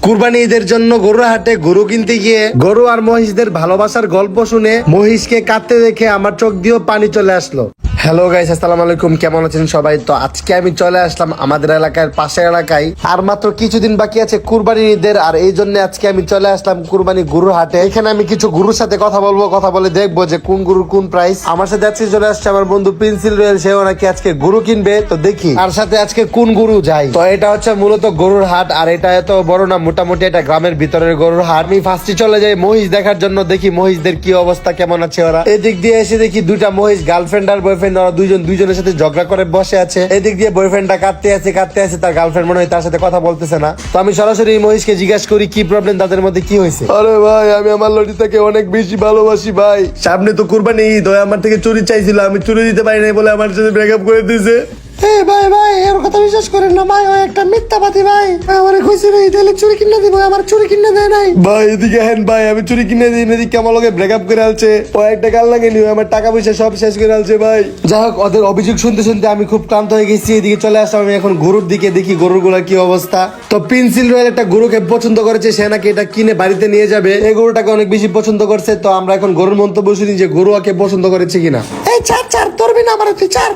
কুরবানি ঈদের জন্য গরুর হাটে গরু কিনতে গিয়ে গরু আর মহিষদের ভালোবাসার গল্প শুনে মহিষকে কাঁদতে দেখে আমার চোখ দিয়েও পানি চলে আসলো। হ্যালো গাইস, আসসালামু আলাইকুম, কেমন আছেন সবাই? তো আজকে আমি চলে আসলাম আমাদের এলাকার পাশের এলাকায়। আর মাত্র কিছুদিন বাকি আছে কুরবানি ঈদের, আর এই জন্য আজকে আমি চলে আসলাম কুরবানি গরুর হাটে। এখানে আমি কিছু গরুর সাথে কথা বলবো, কথা বলে দেখবো যে কোন গরুর কোন প্রাইস। আমার সাথে আজকে চলে আসছে আমার বন্ধু পেন্সিল রয়েল, সেও নাকি আজকে গরু কিনবে। তো দেখি আর সাথে আজকে কোন গরু যায়। তো এটা হচ্ছে মূলত গরুর হাট, আর এটা এত বড় না, মোটামুটি এটা গ্রামের ভিতরের গরুর হাট। আমি ফার্স্টে চলে যাই মহিষ দেখার জন্য, দেখি মহিষদের কি অবস্থা, কেমন আছে ওরা। এদিক দিয়ে এসে দেখি দুইটা মহিষ, গার্লফ্রেন্ড আর বয়ফ্রেন্ড, ওরা দুজনের সাথে ঝগড়া করে বসে আছে। এদিক দিয়ে বয়ফ্রেন্ডটা কাঁদতে আছে, তার গার্লফ্রেন্ড মনে হয় তার সাথে কথা বলতেছে না। তো আমি সরাসরি মহিষকে জিজ্ঞাসা করি কি প্রবলেম, তাদের মধ্যে কি হয়েছে। আরে ভাই, আমি আমার লটিটাকে অনেক বেশি ভালোবাসি ভাই। সামনে তো কুরবানি ঈদ, আমার থেকে চুরি চাইছিল, আমি চুরি দিতে পারি নাই বলে আমার সাথে ব্রেকআপ করে দিয়েছে। ভাই এর কথা বিশ্বাস করেন না ভাই, ও একটা মিথ্যাবাদী ভাই। আমার কইছে রে তাহলে চুরি কিনে দিব, আমার চুরি কিনে দেয় নাই ভাই। এদিকে হেন ভাই, আমি চুরি কিনে দিই না, এদিকে আমার লগে ব্রেকআপ করে আলছে। ও একটা গাল লাগে নি, আমার টাকা পয়সা সব শেষ করে আলছে ভাই। যাই হোক, ওদের অভিযোগ শুনতে শুনতে আমি খুব ক্লান্ত হয়ে গেছি। এদিকে চলে আসলাম আমি এখন গরুর দিকে, দেখি গরুর গুলার কি অবস্থা। তো পেন্সিল রয়েল একটা গরুকে পছন্দ করেছে, সে নাকি এটা কিনে বাড়িতে নিয়ে যাবে। এই গরুটাকে অনেক বেশি পছন্দ করছে। তো আমরা এখন গরুর মন্তব্য শুনি যে গরু ওকে পছন্দ করেছে কিনা। এই চার তোরবি না আমার, তুই চার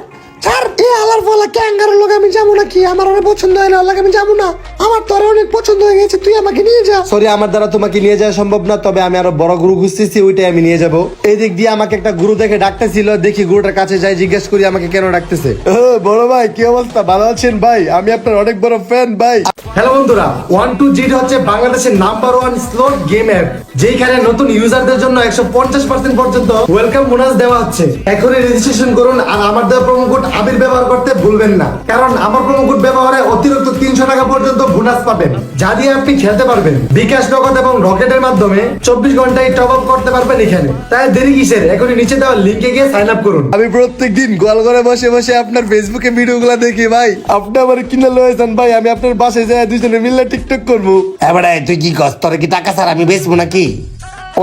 আমি যাবো নাকি? আমার অনেক পছন্দ হয়ে আমি যাবো না, আমার তোর অনেক পছন্দ হয়ে গেছে, তুই আমাকে নিয়ে যা। সরি, আমার দ্বারা তোমাকে নিয়ে যাওয়া সম্ভব না, তবে আমি আরো বড় গরু খুঁজতেছি, ওইটাই আমি নিয়ে যাবো। এই দিক দিয়ে আমাকে একটা গরু দেখে ডাকতেছিল, দেখি গরুটার কাছে যাই, জিজ্ঞেস করি আমাকে কেন ডাকতেছে। বড় ভাই, কি অবস্থা, ভালো আছেন ভাই? আমি আপনার অনেক বড় ফ্যান ভাই। হ্যালো বন্ধুরা, 1-2-0 হচ্ছে বাংলাদেশের নাম্বার 1 স্লট গেম অ্যাপ, যেখানে নতুন ইউজারদের জন্য 150% পর্যন্ত ওয়েলকাম বোনাস দেওয়া হচ্ছে। এখনই রেজিস্ট্রেশন করুন, আর আমার দেওয়া প্রোমো কোড আবির ব্যবহার করতে ভুলবেন না, কারণ আমার প্রোমো কোড ব্যবহারে অতিরিক্ত 300 টাকা পর্যন্ত বোনাস পাবেন, যা দিয়ে আপনি খেলতে পারবেন। বিকাশ, নগদ এবং রকেটের মাধ্যমে 24 ঘন্টায় টপ আপ করতে পারবেন এখানে। তাই দেরি কিসের, এখনই নিচে দেওয়া লিংকে গিয়ে সাইন আপ করুন। আমি প্রত্যেকদিন গোয়াল ঘরে বসে বসে আপনার ফেসবুকে ভিডিওগুলো দেখি ভাই। আপনি আমার কিনে লয়েছেন ভাই, আমি আপনার বাসায় যাই দুজনে মিলে টিকটক করবো। এবারে তুই কি কস, তোর কি টাকা ছাড়া আমি বেচবো নাকি?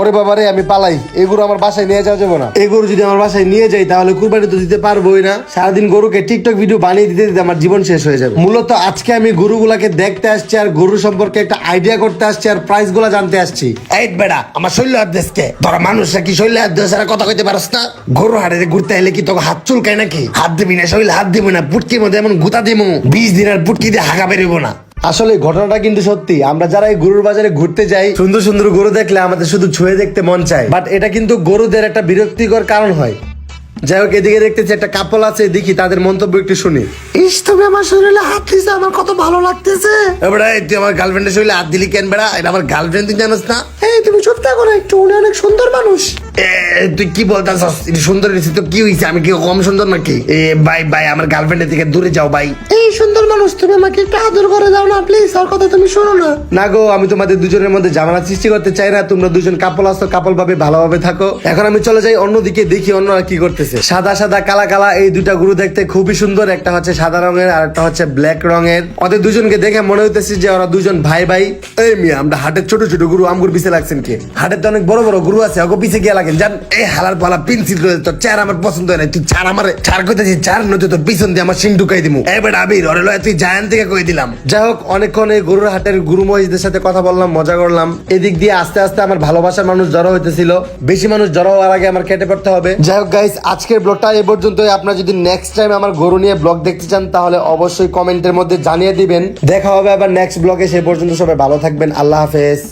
ওরে বাবারে, আমি পালাই, এগুলো আমার বাসায় নিয়ে যাওয়া যাবো না। এগুলো যদি আমার বাসায় নিয়ে যাই তাহলে কুরবানি তো দিতে পারবোই না। সারাদিন গরুকে টিকটক ভিডিও বানিয়ে দিতে দিতে আমার জীবন শেষ হয়ে যাবে। মূলত আজকে আমি গরুগুলাকে দেখতে আসছি, আর গরু সম্পর্কে একটা আইডিয়া করতে আসছি, আর প্রাইস গুলা জানতে আসছি। এই বেড়া, আমার শৈল্য হাত দেশকে তোরা মানুষরা কি শৈল্য হাত দেশ কথা কইতে পারস না? গরু হাটে ঘুরতে এলে কি তোকে হাত চুলকায় নাকি? হাত দিবি না, শৈল হাত দিবি না, পুটকির মধ্যে এমন গুতা দিবো 20 দিন আর পুটকি দিয়ে হাগা বেরোবো না। আসলে ঘটনাটা কিন্তু সত্যি, আমরা যারা এই গরুর বাজারে ঘুরতে যাই, সুন্দর সুন্দর গরু দেখলে আমাদের শুধু ছুঁয়ে দেখতে মন চায়, বাট এটা কিন্তু গরুদের একটা বিরক্তিকর কারণ হয়। যাই হোক, এদিকে দেখতেছি একটা কাপল আছে, দেখি তাদের মন্তব্য একটু শুনি। ইস, তুমি আমার শরীরে হাত দিছে, আমার কত ভালো লাগতেছে। এবারে তুই আমার গার্লফ্রেন্ডের শরীরে হাত দিলি কেন বেড়া? এটা আমার গার্লফ্রেন্ড, তুই জানোস না? এই তুমি চুপ থাকো না একটু, উনি অনেক সুন্দর মানুষ। তুই কি বলতাছস? সুন্দর হয়েছে তো কি হয়েছে? আমি কি কম সুন্দর নাকি? ভাই আমার গার্লফ্রেন্ডের থেকে দূরে যাও ভাই। এই সুন্দর মানুষ, তুমি আমাকে একটু আদর করে দাও না প্লিজ, আর কথা তুমি শোনো না। না গো, আমি তোমাদের দুজনের মধ্যে ঝামেলা সৃষ্টি করতে চাই না, তোমরা দুজন কাপল আসো, কাপল ভাবে ভালোভাবে থাকো। এখন আমি চলে যাই অন্যদিকে, দেখি অন্যরা কি করতেছে। সাদা সাদা কালা কালা এই দুটা গরু দেখতে খুবই সুন্দর, একটা হচ্ছে সাদা রঙের আর একটা হচ্ছে ব্ল্যাক রঙের। ওদের দুজনকে দেখে মনে হইতেছে যে ওরা দুজন ভাই ভাই। এই মিয়া, আমরা হাটের ছোট ছোট গরু আমগুর পিছে লাগছেন কে? হাটের তো অনেক বড় বড় গরু আছে, ওকে পিছে গিয়ে লাগেন জান। এই হালার পালা পেন্সিল রয়েছে, তোর চার আমার পছন্দ হয় না, তুই চার আমার চার কইতেছি, চার নয়তো তোর পিছন দিয়ে আমার সিং ঢুকাই দিমু। এবার আবির ওরে লয় তুই জায়ান থেকে কই দিলাম। যাই হোক, অনেকক্ষণ এই গরুর হাটের গুরু মহিষদের সাথে কথা বললাম, মজা করলাম। এদিক দিয়ে আস্তে আস্তে আমার ভালোবাসার মানুষ জড়ো হইতেছিল, বেশি মানুষ জড়ো হওয়ার আগে আমার কেটে পড়তে হবে। যাই হোক গাইস, আজকের ব্লগটা এই পর্যন্ত। আপনারা যদি নেক্সট টাইম আমার গরু নিয়ে ব্লগ দেখতে চান তাহলে অবশ্যই কমেন্টের মধ্যে জানিয়ে দিবেন। দেখা হবে আবার নেক্সট ব্লগে, সে পর্যন্ত সবাই ভালো থাকবেন, আল্লাহ হাফেজ।